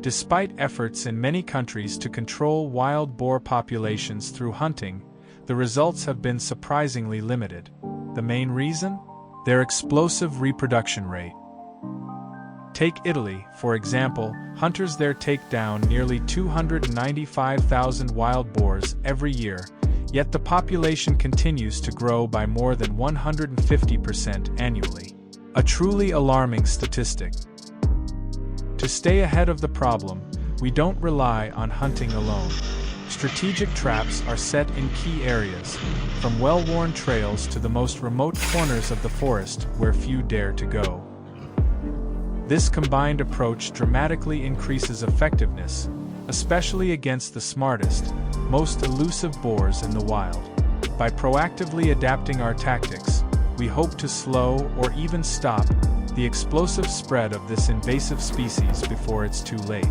Despite efforts in many countries to control wild boar populations through hunting, the results have been surprisingly limited. The main reason? Their explosive reproduction rate. Take Italy, for example. Hunters there take down nearly 295,000 wild boars every year, yet the population continues to grow by more than 150% annually. A truly alarming statistic. To stay ahead of the problem, we don't rely on hunting alone. Strategic traps are set in key areas, from well-worn trails to the most remote corners of the forest where few dare to go. This combined approach dramatically increases effectiveness, especially against the smartest, most elusive boars in the wild. By proactively adapting our tactics, we hope to slow or even stop the explosive spread of this invasive species before it's too late.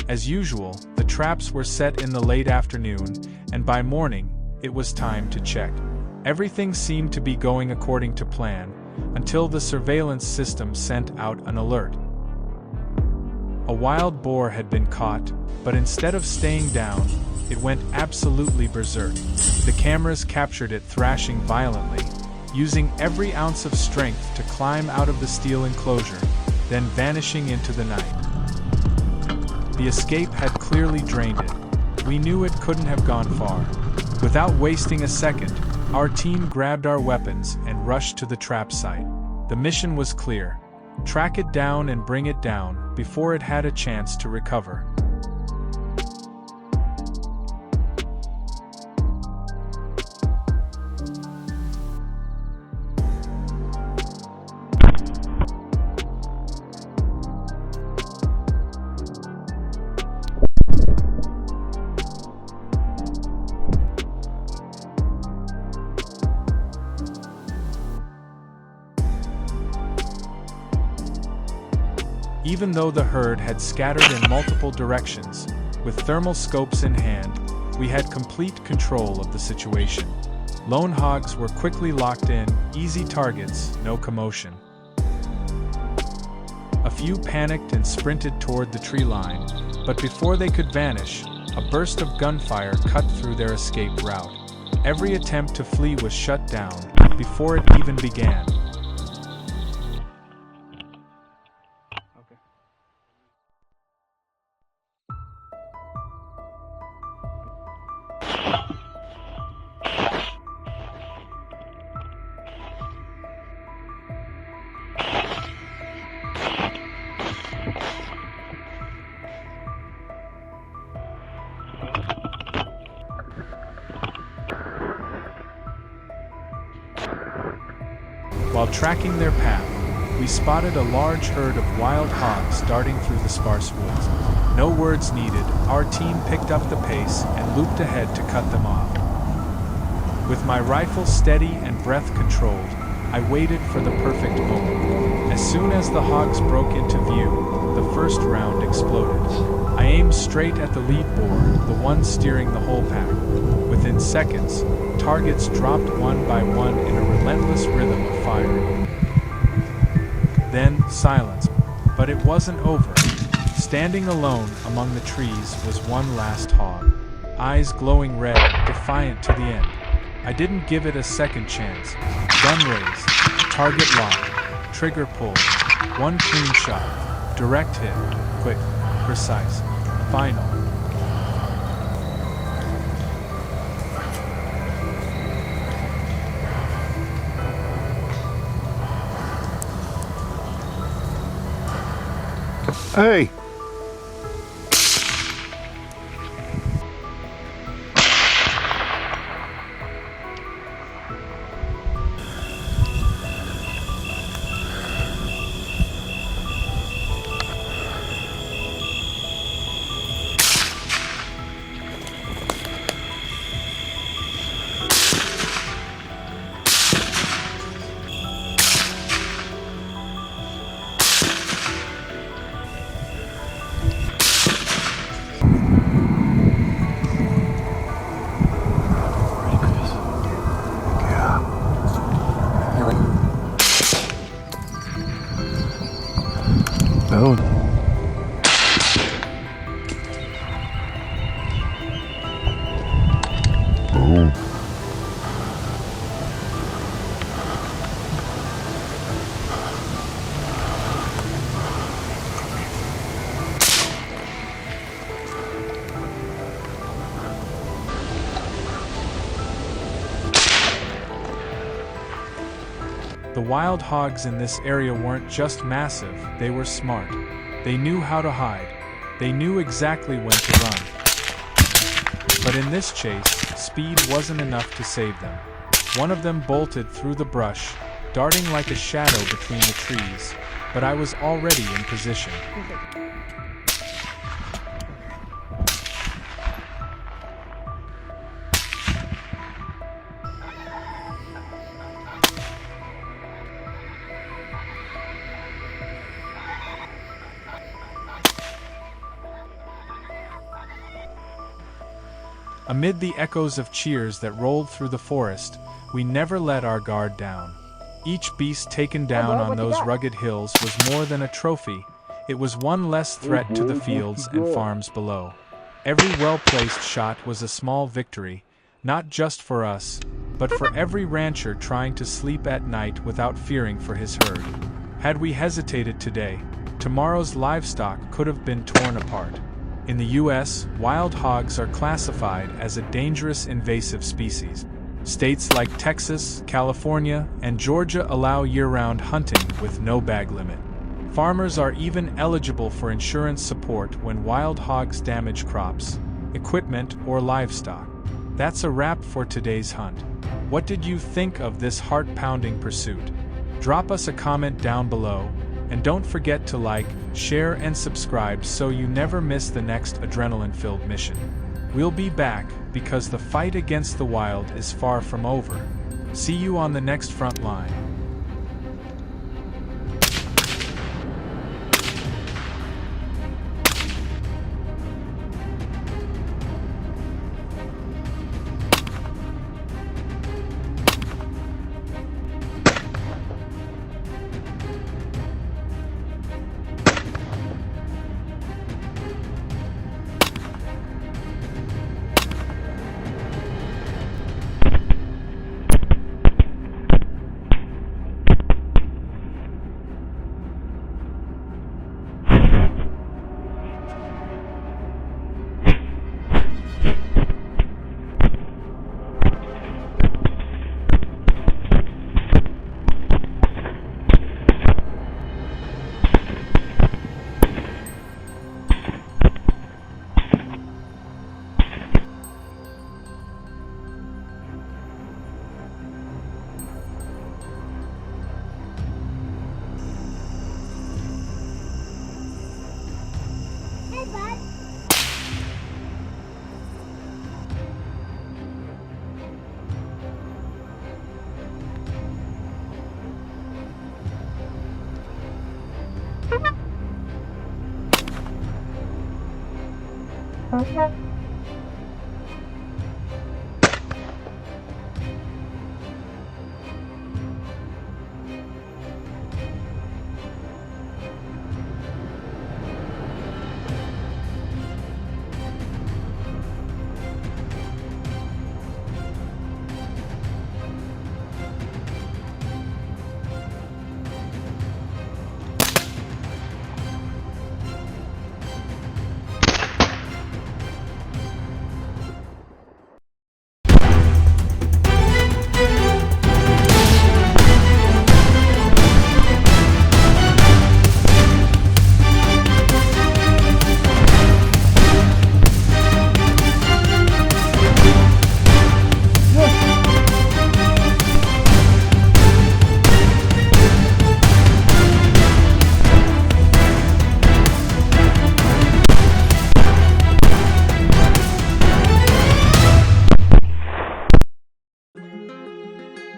As usual, the traps were set in the late afternoon, and by morning, it was time to check. Everything seemed to be going according to plan, until the surveillance system sent out an alert. A wild boar had been caught, but instead of staying down, it went absolutely berserk. The cameras captured it thrashing violently, using every ounce of strength to climb out of the steel enclosure, then vanishing into the night. The escape had clearly drained it. We knew it couldn't have gone far. Without wasting a second, our team grabbed our weapons and rushed to the trap site. The mission was clear: track it down and bring it down before it had a chance to recover. Even though the herd had scattered in multiple directions, with thermal scopes in hand, we had complete control of the situation. Lone hogs were quickly locked in, easy targets, no commotion. A few panicked and sprinted toward the tree line, but before they could vanish, a burst of gunfire cut through their escape route. Every attempt to flee was shut down before it even began. While tracking their path, we spotted a large herd of wild hogs darting through the sparse woods. No words needed, our team picked up the pace and looped ahead to cut them off. With my rifle steady and breath controlled, I waited for the perfect moment. As soon as the hogs broke into view, the first round exploded. I aimed straight at the lead boar, the one steering the whole pack. Within seconds, targets dropped one by one in a relentless rhythm of fire. Then, silence. But it wasn't over. Standing alone among the trees was one last hog, eyes glowing red, defiant to the end. I didn't give it a second chance. Gun raised, target locked, trigger pulled. One clean shot, direct hit, quick, precise, final. Hey! Oh. The wild hogs in this area weren't just massive, they were smart. They knew how to hide. They knew exactly when to run. But in this chase, speed wasn't enough to save them. One of them bolted through the brush, darting like a shadow between the trees, but I was already in position. Amid the echoes of cheers that rolled through the forest, we never let our guard down. Each beast taken down on those rugged hills was more than a trophy. It was one less threat to the fields and farms below. Every well-placed shot was a small victory, not just for us, but for every rancher trying to sleep at night without fearing for his herd. Had we hesitated today, tomorrow's livestock could have been torn apart. In the U.S., wild hogs are classified as a dangerous invasive species. States like Texas, California, and Georgia allow year-round hunting with no bag limit. Farmers are even eligible for insurance support when wild hogs damage crops, equipment, or livestock. That's a wrap for today's hunt. What did you think of this heart-pounding pursuit? Drop us a comment down below, and don't forget to like, share, and subscribe so you never miss the next adrenaline-filled mission. We'll be back, because the fight against the wild is far from over. See you on the next front line.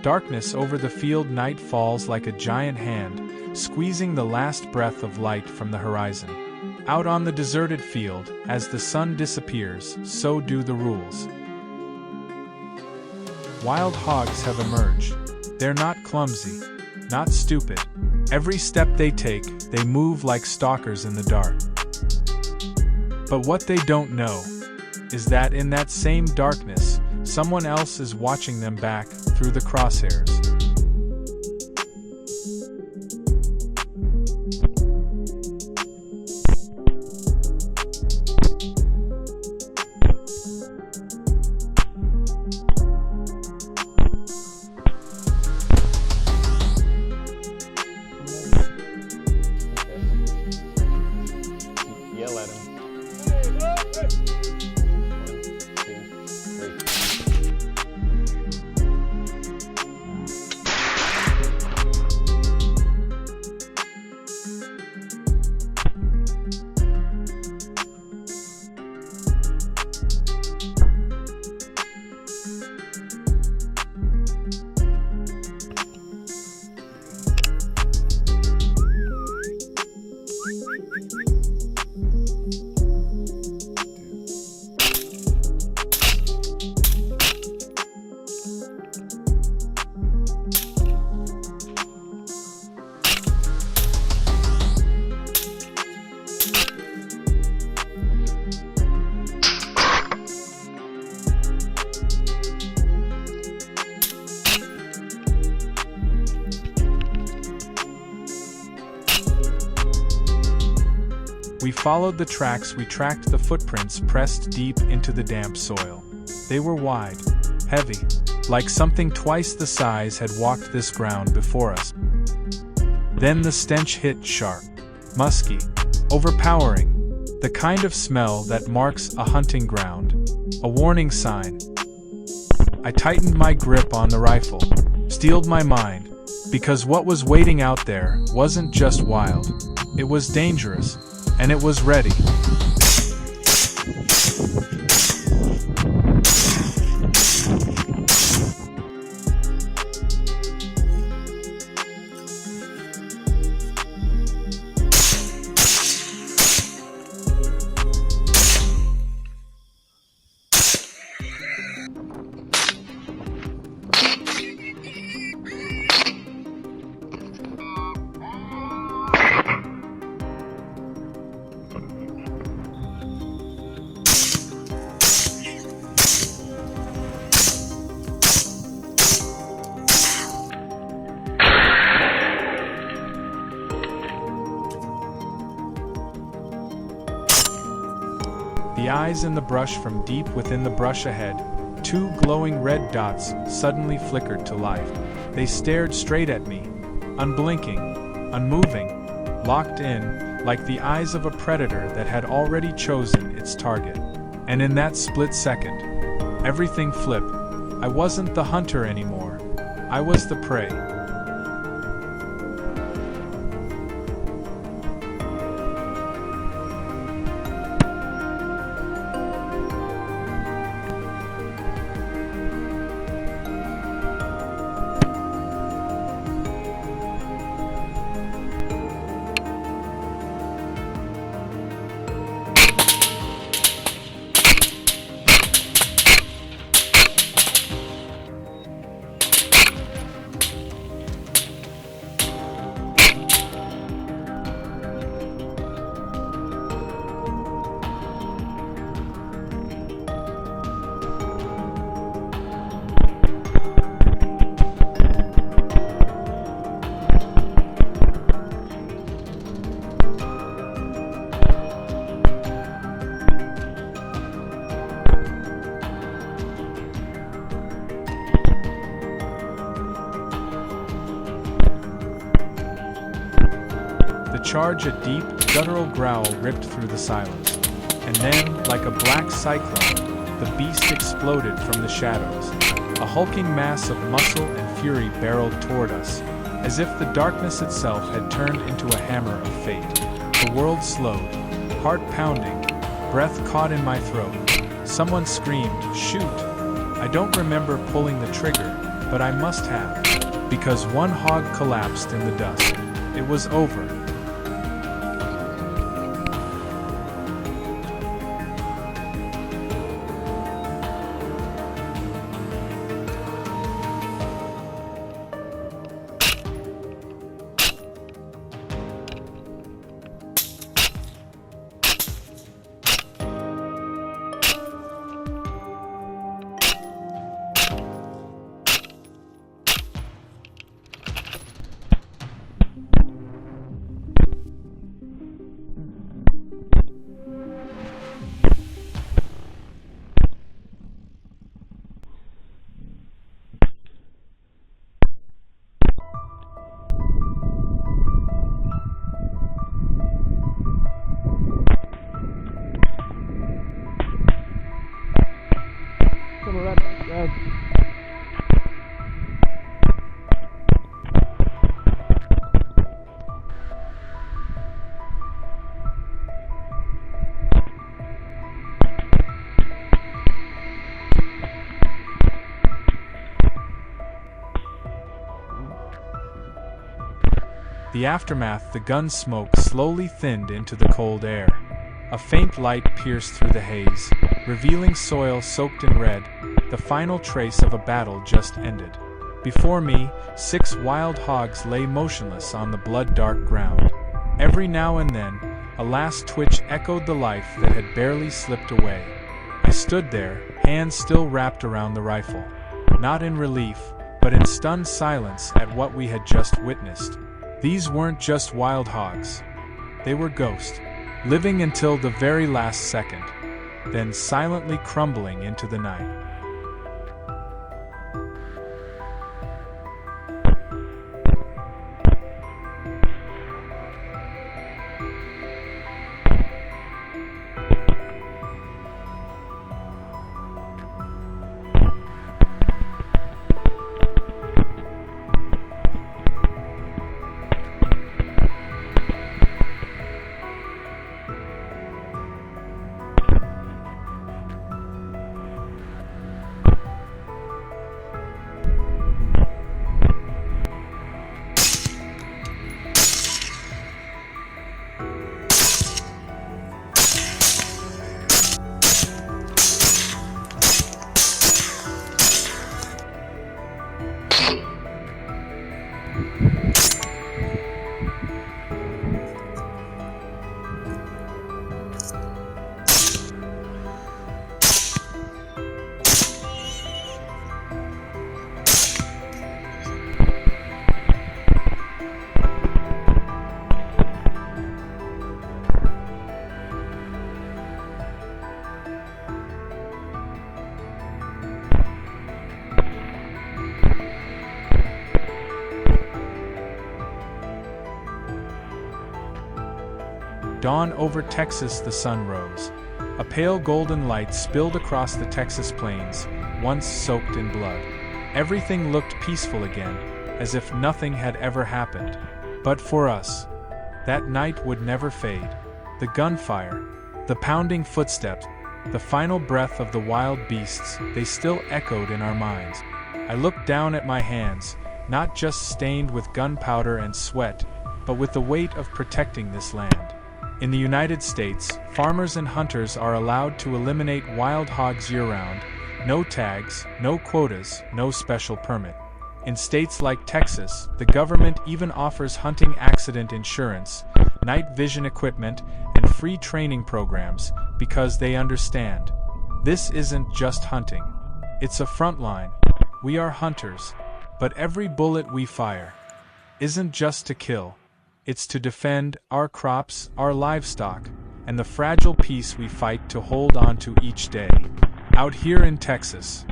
Darkness over the field, night falls like a giant hand, squeezing the last breath of light from the horizon. Out on the deserted field, as the sun disappears, so do the rules. Wild hogs have emerged. They're not clumsy, not stupid. Every step they take, they move like stalkers in the dark. But what they don't know is that in that same darkness, someone else is watching them back through the crosshairs. Yell at him. We followed the tracks, we tracked the footprints pressed deep into the damp soil. They were wide, heavy, like something twice the size had walked this ground before us. Then the stench hit sharp, musky, overpowering, the kind of smell that marks a hunting ground, a warning sign. I tightened my grip on the rifle, steeled my mind, because what was waiting out there wasn't just wild, it was dangerous. And it was ready. The eyes in the brush from deep within the brush ahead, two glowing red dots suddenly flickered to life. They stared straight at me, unblinking, unmoving, locked in, like the eyes of a predator that had already chosen its target. And in that split second, everything flipped. I wasn't the hunter anymore. I was the prey. Charge, a deep, guttural growl ripped through the silence. And then, like a black cyclone, the beast exploded from the shadows. A hulking mass of muscle and fury barreled toward us, as if the darkness itself had turned into a hammer of fate. The world slowed, heart pounding, breath caught in my throat. Someone screamed, "Shoot!" I don't remember pulling the trigger, but I must have, because one hog collapsed in the dust. It was over. The aftermath, the gun smoke slowly thinned into the cold air. A faint light pierced through the haze, revealing soil soaked in red, the final trace of a battle just ended. Before me, 6 wild hogs lay motionless on the blood-dark ground. Every now and then, a last twitch echoed the life that had barely slipped away. I stood there, hands still wrapped around the rifle, not in relief, but in stunned silence at what we had just witnessed. These weren't just wild hogs. They were ghosts, living until the very last second, then silently crumbling into the night. Dawn over Texas, the sun rose. A pale golden light spilled across the Texas plains, once soaked in blood. Everything looked peaceful again, as if nothing had ever happened. But for us, that night would never fade. The gunfire, the pounding footsteps, the final breath of the wild beasts, they still echoed in our minds. I looked down at my hands, not just stained with gunpowder and sweat, but with the weight of protecting this land. In the United States, farmers and hunters are allowed to eliminate wild hogs year-round. No tags, no quotas, no special permit. In states like Texas, the government even offers hunting accident insurance, night vision equipment, and free training programs because they understand. This isn't just hunting. It's a front line. We are hunters, but every bullet we fire isn't just to kill. It's to defend our crops, our livestock, and the fragile peace we fight to hold on to each day. Out here in Texas,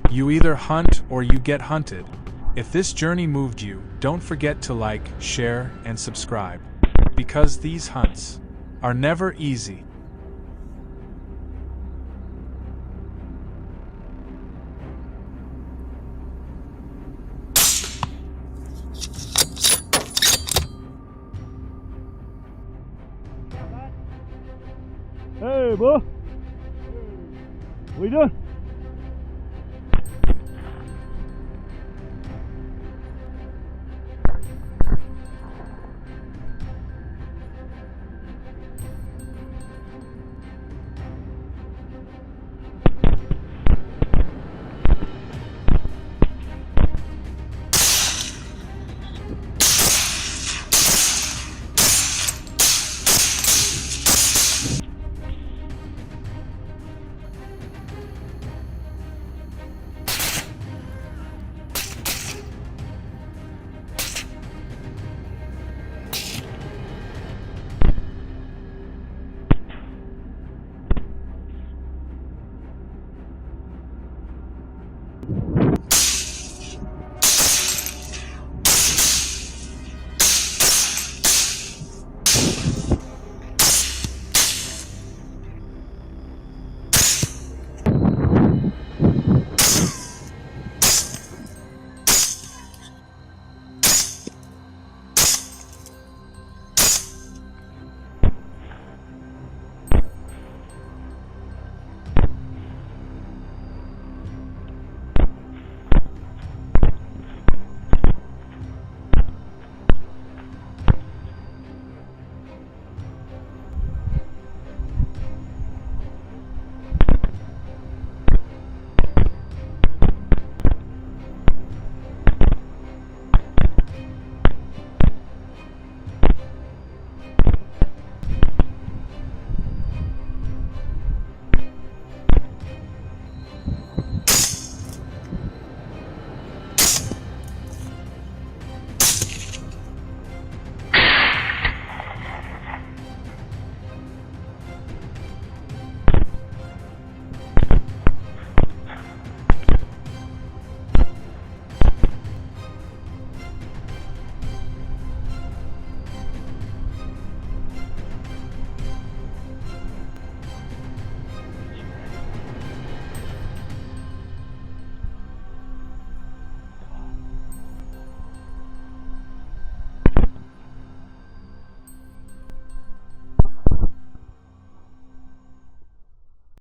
you either hunt or you get hunted. If this journey moved you, don't forget to like, share, and subscribe. Because these hunts are never easy. Hey, boy. What you doing?